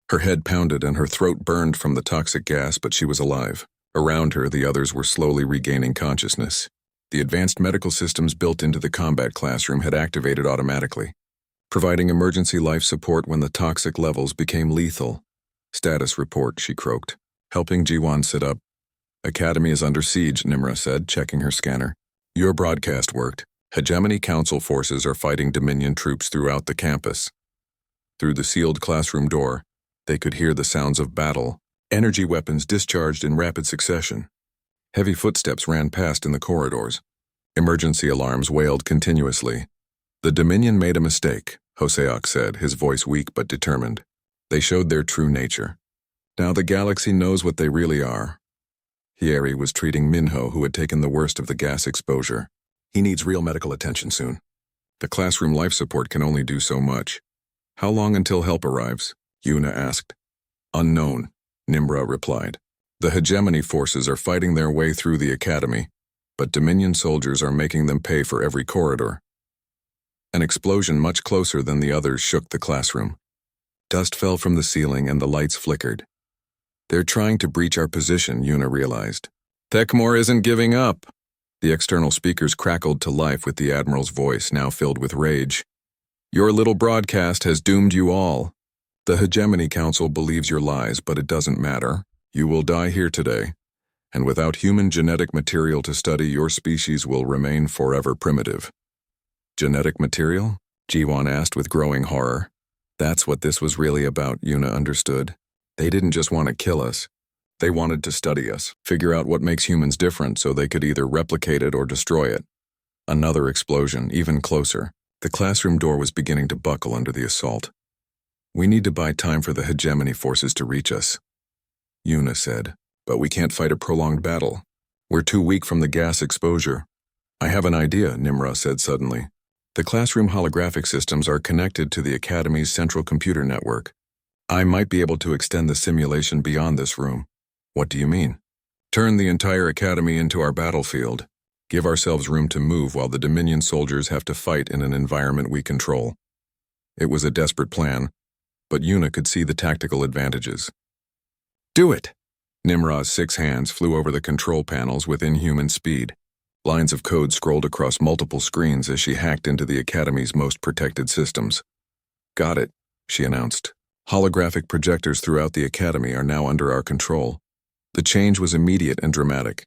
Her head pounded and her throat burned from the toxic gas, but she was alive. Around her, the others were slowly regaining consciousness. The advanced medical systems built into the combat classroom had activated automatically, providing emergency life support when the toxic levels became lethal. "Status report," she croaked, helping Jiwan sit up. "Academy is under siege," Nimra said, checking her scanner. "Your broadcast worked. Hegemony Council forces are fighting Dominion troops throughout the campus." Through the sealed classroom door, they could hear the sounds of battle, energy weapons discharged in rapid succession. Heavy footsteps ran past in the corridors. Emergency alarms wailed continuously. The Dominion made a mistake, Hoseok said, his voice weak but determined. They showed their true nature. Now the galaxy knows what they really are. Hieri was treating Minho, who had taken the worst of the gas exposure. He needs real medical attention soon. The classroom life support can only do so much. How long until help arrives? Yuna asked. Unknown, Nimra replied. The hegemony forces are fighting their way through the academy, but Dominion soldiers are making them pay for every corridor. An explosion much closer than the others shook the classroom. Dust fell from the ceiling and the lights flickered. They're trying to breach our position, Yuna realized. Thekmor isn't giving up. The external speakers crackled to life with the Admiral's voice, now filled with rage. Your little broadcast has doomed you all. The Hegemony Council believes your lies, but it doesn't matter. You will die here today. And without human genetic material to study, your species will remain forever primitive. Genetic material? Jiwon asked with growing horror. That's what this was really about, Yuna understood. They didn't just want to kill us. They wanted to study us, figure out what makes humans different so they could either replicate it or destroy it. Another explosion, even closer. The classroom door was beginning to buckle under the assault. We need to buy time for the hegemony forces to reach us, Yuna said. But we can't fight a prolonged battle. We're too weak from the gas exposure. I have an idea, Nimra said suddenly. The classroom holographic systems are connected to the Academy's central computer network. I might be able to extend the simulation beyond this room. What do you mean? Turn the entire Academy into our battlefield. Give ourselves room to move while the Dominion soldiers have to fight in an environment we control. It was a desperate plan, but Yuna could see the tactical advantages. Do it! Nimra's 6 hands flew over the control panels with inhuman speed. Lines of code scrolled across multiple screens as she hacked into the Academy's most protected systems. Got it, she announced. Holographic projectors throughout the Academy are now under our control. The change was immediate and dramatic.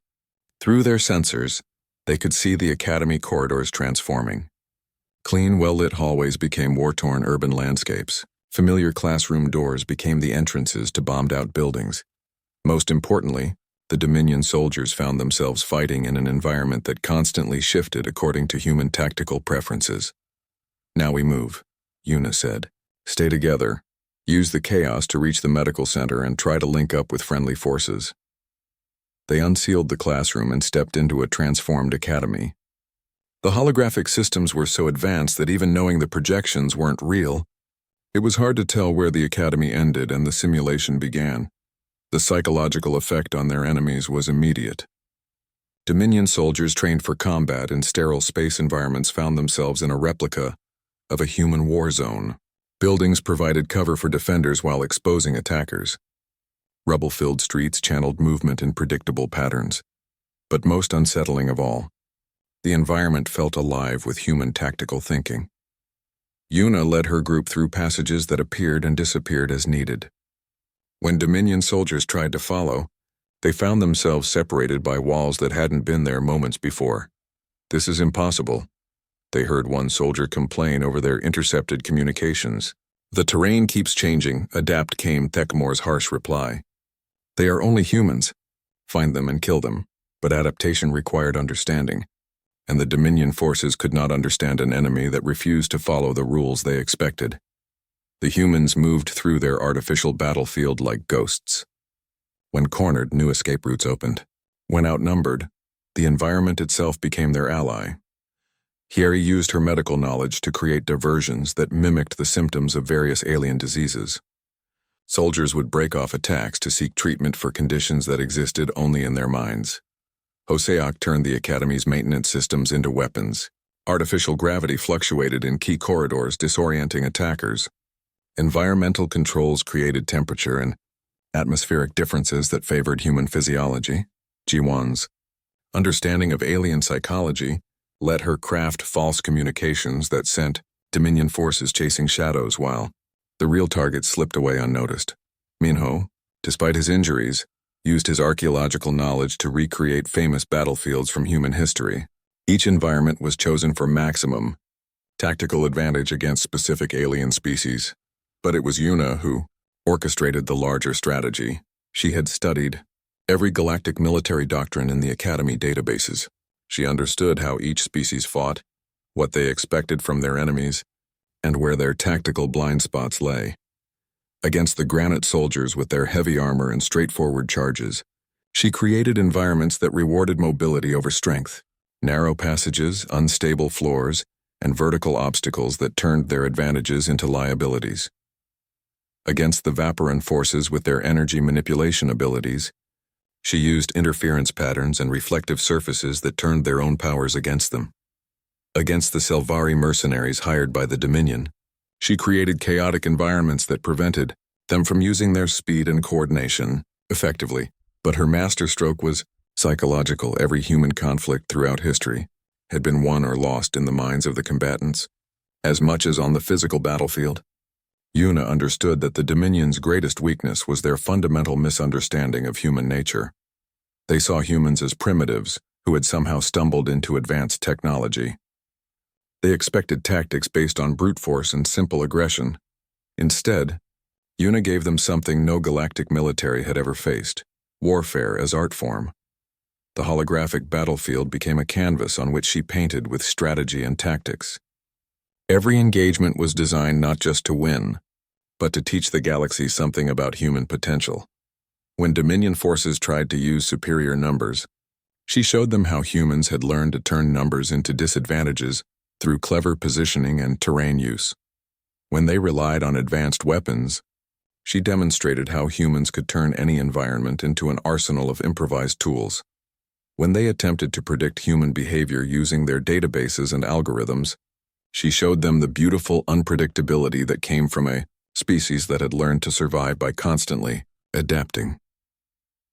Through their sensors, they could see the Academy corridors transforming. Clean, well-lit hallways became war-torn urban landscapes. Familiar classroom doors became the entrances to bombed-out buildings. Most importantly, the Dominion soldiers found themselves fighting in an environment that constantly shifted according to human tactical preferences. Now we move, Yuna said. Stay together. Use the chaos to reach the medical center and try to link up with friendly forces. They unsealed the classroom and stepped into a transformed academy. The holographic systems were so advanced that even knowing the projections weren't real, it was hard to tell where the academy ended and the simulation began. The psychological effect on their enemies was immediate. Dominion soldiers trained for combat in sterile space environments found themselves in a replica of a human war zone. Buildings provided cover for defenders while exposing attackers. Rubble-filled streets channeled movement in predictable patterns. But most unsettling of all, the environment felt alive with human tactical thinking. Yuna led her group through passages that appeared and disappeared as needed. When Dominion soldiers tried to follow, they found themselves separated by walls that hadn't been there moments before. This is impossible, they heard one soldier complain over their intercepted communications. The terrain keeps changing, adapt came Thekmor's harsh reply. They are only humans. Find them and kill them, but adaptation required understanding, and the Dominion forces could not understand an enemy that refused to follow the rules they expected. The humans moved through their artificial battlefield like ghosts. When cornered, new escape routes opened. When outnumbered, the environment itself became their ally. Hieri used her medical knowledge to create diversions that mimicked the symptoms of various alien diseases. Soldiers would break off attacks to seek treatment for conditions that existed only in their minds. Hoseok turned the Academy's maintenance systems into weapons. Artificial gravity fluctuated in key corridors, disorienting attackers. Environmental controls created temperature and atmospheric differences that favored human physiology. Jiwon's understanding of alien psychology let her craft false communications that sent Dominion forces chasing shadows while the real target slipped away unnoticed. Minho, despite his injuries, used his archaeological knowledge to recreate famous battlefields from human history. Each environment was chosen for maximum tactical advantage against specific alien species. But it was Yuna who orchestrated the larger strategy. She had studied every galactic military doctrine in the Academy databases. She understood how each species fought, what they expected from their enemies, and where their tactical blind spots lay. Against the granite soldiers with their heavy armor and straightforward charges, she created environments that rewarded mobility over strength, narrow passages, unstable floors, and vertical obstacles that turned their advantages into liabilities. Against the Vaporan forces with their energy manipulation abilities, she used interference patterns and reflective surfaces that turned their own powers against them. Against the Selvari mercenaries hired by the Dominion, she created chaotic environments that prevented them from using their speed and coordination effectively. But her masterstroke was psychological. Every human conflict throughout history had been won or lost in the minds of the combatants, as much as on the physical battlefield. Yuna understood that the Dominion's greatest weakness was their fundamental misunderstanding of human nature. They saw humans as primitives who had somehow stumbled into advanced technology. They expected tactics based on brute force and simple aggression. Instead, Yuna gave them something no galactic military had ever faced: warfare as art form. The holographic battlefield became a canvas on which she painted with strategy and tactics. Every engagement was designed not just to win, but to teach the galaxy something about human potential. When Dominion forces tried to use superior numbers, she showed them how humans had learned to turn numbers into disadvantages through clever positioning and terrain use. When they relied on advanced weapons, she demonstrated how humans could turn any environment into an arsenal of improvised tools. When they attempted to predict human behavior using their databases and algorithms, she showed them the beautiful unpredictability that came from a species that had learned to survive by constantly adapting.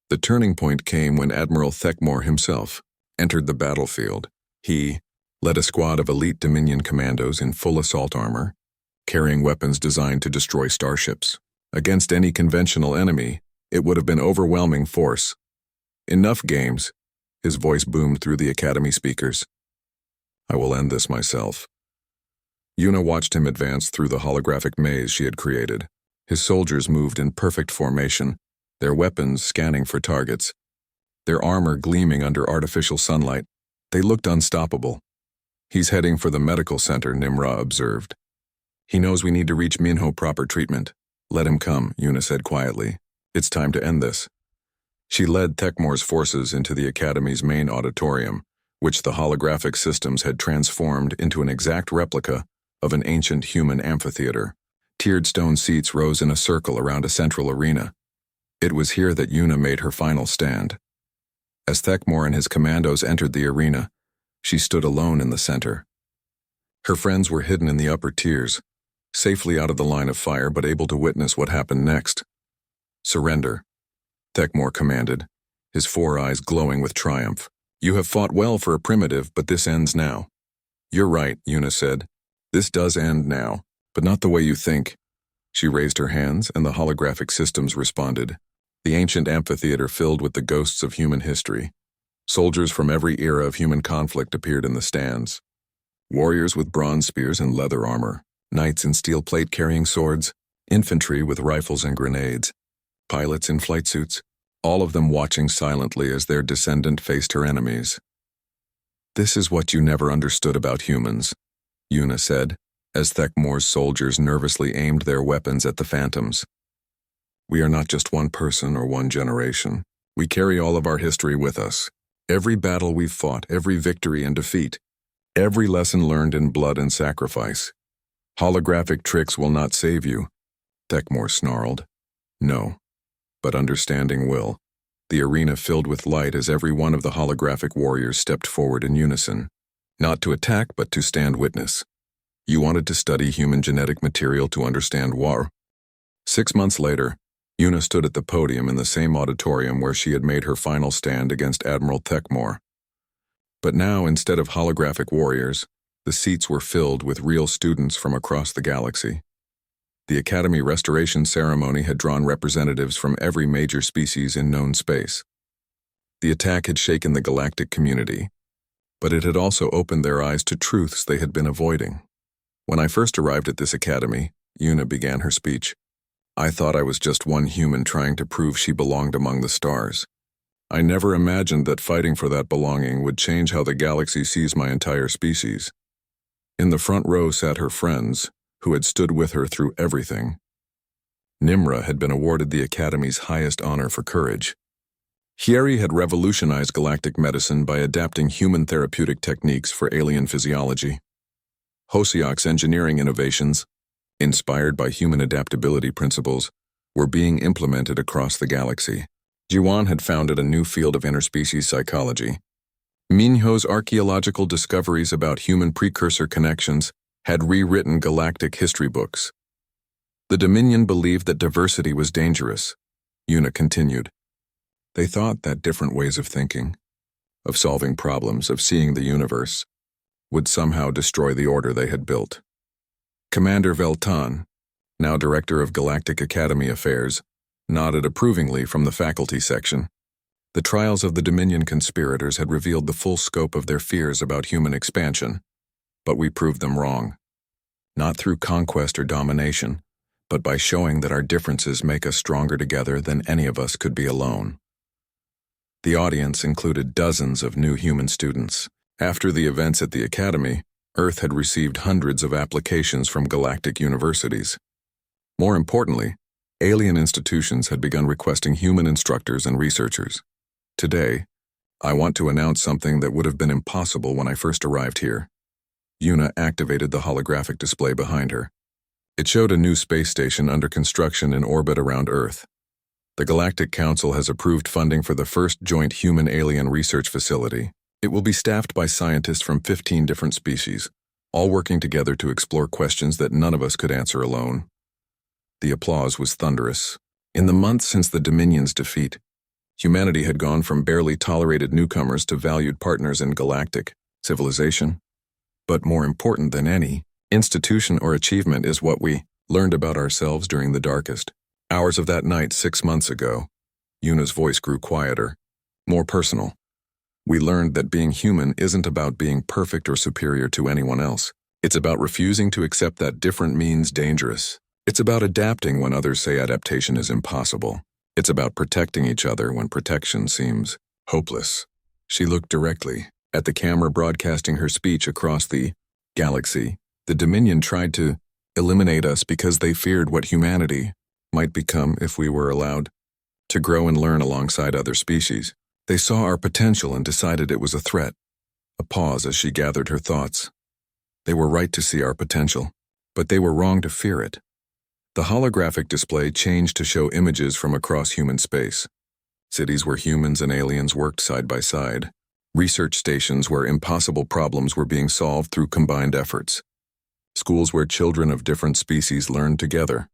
The turning point came when Admiral Thekmor himself entered the battlefield. He led a squad of elite Dominion commandos in full assault armor, carrying weapons designed to destroy starships. Against any conventional enemy, it would have been overwhelming force. "Enough games," his voice boomed through the Academy speakers. "I will end this myself." Yuna watched him advance through the holographic maze she had created. His soldiers moved in perfect formation, their weapons scanning for targets, their armor gleaming under artificial sunlight. They looked unstoppable. "He's heading for the medical center," Nimra observed. "He knows we need to reach Minho proper treatment." "Let him come," Yuna said quietly. "It's time to end this." She led Thekmor's forces into the Academy's main auditorium, which the holographic systems had transformed into an exact replica of an ancient human amphitheater. Tiered stone seats rose in a circle around a central arena. It was here that Yuna made her final stand. As Thekmor and his commandos entered the arena, she stood alone in the center. Her friends were hidden in the upper tiers, safely out of the line of fire but able to witness what happened next. "Surrender," Thekmor commanded, his four eyes glowing with triumph. "You have fought well for a primitive, but this ends now." "You're right," Yuna said. "This does end now, but not the way you think." She raised her hands, and the holographic systems responded. The ancient amphitheater filled with the ghosts of human history. Soldiers from every era of human conflict appeared in the stands. Warriors with bronze spears and leather armor, knights in steel plate carrying swords, infantry with rifles and grenades, pilots in flight suits, all of them watching silently as their descendant faced her enemies. "This is what you never understood about humans," Yuna said, as Thekmor's soldiers nervously aimed their weapons at the phantoms. "We are not just one person or one generation. We carry all of our history with us. Every battle we've fought, every victory and defeat, every lesson learned in blood and sacrifice. Holographic tricks will not save you," Thekmor snarled. "No, but understanding will." The arena filled with light as every one of the holographic warriors stepped forward in unison, not to attack but to stand witness. You wanted to study human genetic material to understand war. 6 months later, Yuna stood at the podium in the same auditorium where she had made her final stand against Admiral Thekmor. But now, instead of holographic warriors, the seats were filled with real students from across the galaxy. The Academy restoration ceremony had drawn representatives from every major species in known space. The attack had shaken the galactic community, but it had also opened their eyes to truths they had been avoiding. "When I first arrived at this academy," Yuna began her speech, "I thought I was just one human trying to prove she belonged among the stars. I never imagined that fighting for that belonging would change how the galaxy sees my entire species. In the front row sat her friends, who had stood with her through everything. Nimra had been awarded the Academy's highest honor for courage. Hieri had revolutionized galactic medicine by adapting human therapeutic techniques for alien physiology. Hosiok's engineering innovations, inspired by human adaptability principles, were being implemented across the galaxy. Jiwan had founded a new field of interspecies psychology. Minho's archaeological discoveries about human precursor connections had rewritten galactic history books. The Dominion believed that diversity was dangerous. Yuna continued. They thought that different ways of thinking, of solving problems, of seeing the universe, would somehow destroy the order they had built. Commander Veltan, now Director of Galactic Academy Affairs, nodded approvingly from the faculty section. The trials of the Dominion conspirators had revealed the full scope of their fears about human expansion, but we proved them wrong. Not through conquest or domination, but by showing that our differences make us stronger together than any of us could be alone. The audience included dozens of new human students. After the events at the Academy, Earth had received hundreds of applications from galactic universities. More importantly, alien institutions had begun requesting human instructors and researchers. Today, I want to announce something that would have been impossible when I first arrived here. Yuna activated the holographic display behind her. It showed a new space station under construction in orbit around Earth. The Galactic Council has approved funding for the first joint human-alien research facility. It will be staffed by scientists from 15 different species, all working together to explore questions that none of us could answer alone. The applause was thunderous. In the months since the Dominion's defeat, humanity had gone from barely tolerated newcomers to valued partners in galactic civilization. But more important than any institution or achievement is what we learned about ourselves during the darkest hours of that night 6 months ago. Yuna's voice grew quieter, more personal. We learned that being human isn't about being perfect or superior to anyone else. It's about refusing to accept that different means dangerous. It's about adapting when others say adaptation is impossible. It's about protecting each other when protection seems hopeless. She looked directly at the camera broadcasting her speech across the galaxy. The Dominion tried to eliminate us because they feared what humanity might become if we were allowed to grow and learn alongside other species. They saw our potential and decided it was a threat. A pause as she gathered her thoughts. They were right to see our potential, but they were wrong to fear it. The holographic display changed to show images from across human space. Cities where humans and aliens worked side by side. Research stations where impossible problems were being solved through combined efforts. Schools where children of different species learned together.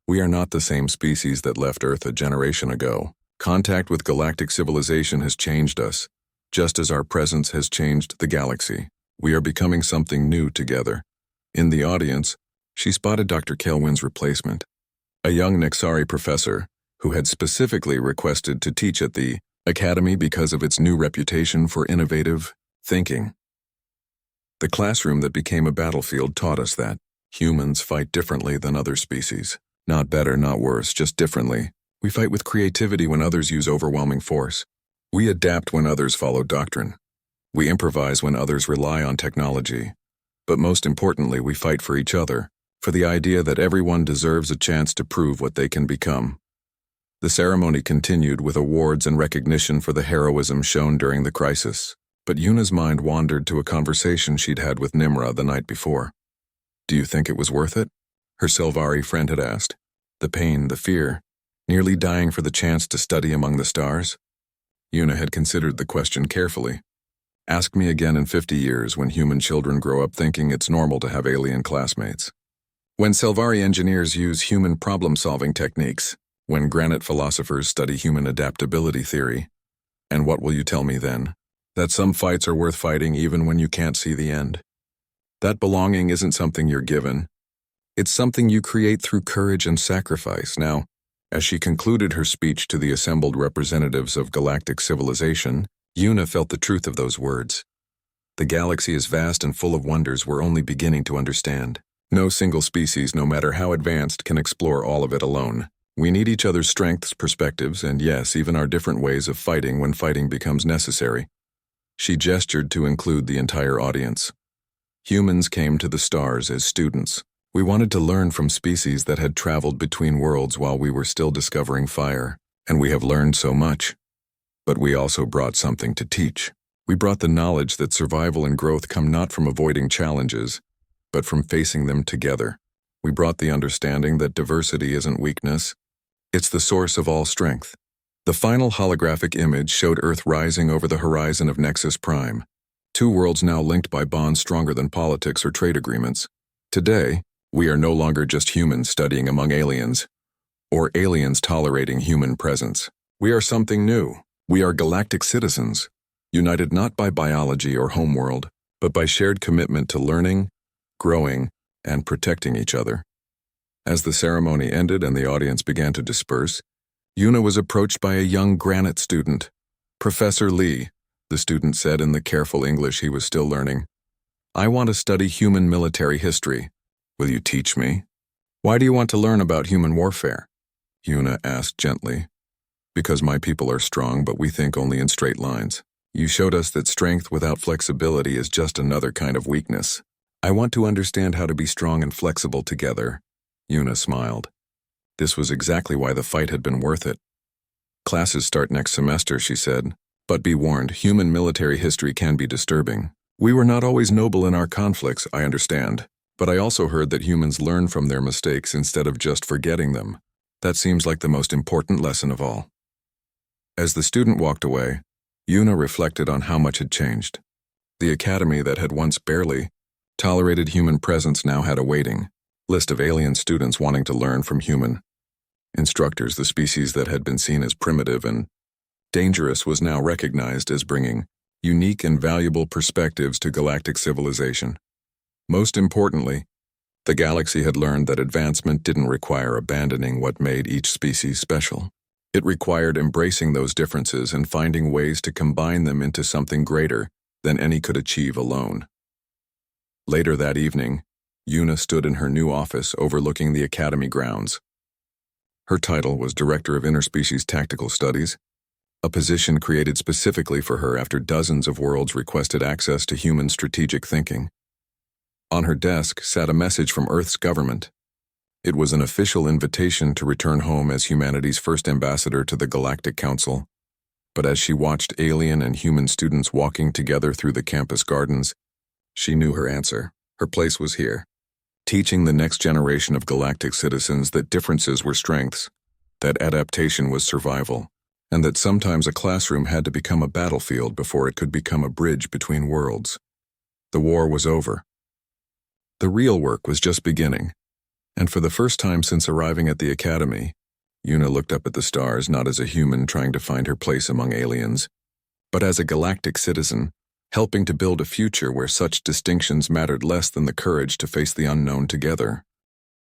We are not the same species that left Earth a generation ago. Contact with galactic civilization has changed us, just as our presence has changed the galaxy. We are becoming something new together. In the audience, she spotted Dr. Kelwin's replacement, a young Nexari professor who had specifically requested to teach at the Academy because of its new reputation for innovative thinking. The classroom that became a battlefield taught us that humans fight differently than other species. Not better, not worse, just differently. We fight with creativity when others use overwhelming force. We adapt when others follow doctrine. We improvise when others rely on technology. But most importantly, we fight for each other, for the idea that everyone deserves a chance to prove what they can become. The ceremony continued with awards and recognition for the heroism shown during the crisis. But Yuna's mind wandered to a conversation she'd had with Nimra the night before. Do you think it was worth it? Her Sylvari friend had asked. The pain, the fear, nearly dying for the chance to study among the stars? Yuna had considered the question carefully. Ask me again in 50 years when human children grow up thinking it's normal to have alien classmates. When Sylvari engineers use human problem-solving techniques, when granite philosophers study human adaptability theory. And what will you tell me then? That some fights are worth fighting even when you can't see the end. That belonging isn't something you're given. It's something you create through courage and sacrifice. Now, as she concluded her speech to the assembled representatives of galactic civilization, Yuna felt the truth of those words. The galaxy is vast and full of wonders we're only beginning to understand. No single species, no matter how advanced, can explore all of it alone. We need each other's strengths, perspectives, and yes, even our different ways of fighting when fighting becomes necessary. She gestured to include the entire audience. Humans came to the stars as students. We wanted to learn from species that had traveled between worlds while we were still discovering fire, and we have learned so much. But we also brought something to teach. We brought the knowledge that survival and growth come not from avoiding challenges, but from facing them together. We brought the understanding that diversity isn't weakness, it's the source of all strength. The final holographic image showed Earth rising over the horizon of Nexus Prime, two worlds now linked by bonds stronger than politics or trade agreements. Today, we are no longer just humans studying among aliens, or aliens tolerating human presence. We are something new. We are galactic citizens, united not by biology or homeworld, but by shared commitment to learning, growing, and protecting each other. As the ceremony ended and the audience began to disperse, Yuna was approached by a young granite student. "Professor Lee," the student said in the careful English he was still learning, "I want to study human military history. Will you teach me?" "Why do you want to learn about human warfare?" Yuna asked gently. "Because my people are strong, but we think only in straight lines. You showed us that strength without flexibility is just another kind of weakness. I want to understand how to be strong and flexible together." Yuna smiled. This was exactly why the fight had been worth it. "Classes start next semester," she said. "But be warned, human military history can be disturbing. We were not always noble in our conflicts, I understand. But I also heard that humans learn from their mistakes instead of just forgetting them. That seems like the most important lesson of all." As the student walked away, Yuna reflected on how much had changed. The academy that had once barely tolerated human presence now had a waiting list of alien students wanting to learn from human instructors. The species that had been seen as primitive and dangerous was now recognized as bringing unique and valuable perspectives to galactic civilization. Most importantly, the galaxy had learned that advancement didn't require abandoning what made each species special. It required embracing those differences and finding ways to combine them into something greater than any could achieve alone. Later that evening, Yuna stood in her new office overlooking the academy grounds. Her title was Director of Interspecies Tactical Studies, a position created specifically for her after dozens of worlds requested access to human strategic thinking. On her desk sat a message from Earth's government. It was an official invitation to return home as humanity's first ambassador to the Galactic Council. But as she watched alien and human students walking together through the campus gardens, she knew her answer. Her place was here, teaching the next generation of galactic citizens that differences were strengths, that adaptation was survival, and that sometimes a classroom had to become a battlefield before it could become a bridge between worlds. The war was over. The real work was just beginning, and for the first time since arriving at the academy, Yuna looked up at the stars not as a human trying to find her place among aliens, but as a galactic citizen, helping to build a future where such distinctions mattered less than the courage to face the unknown together.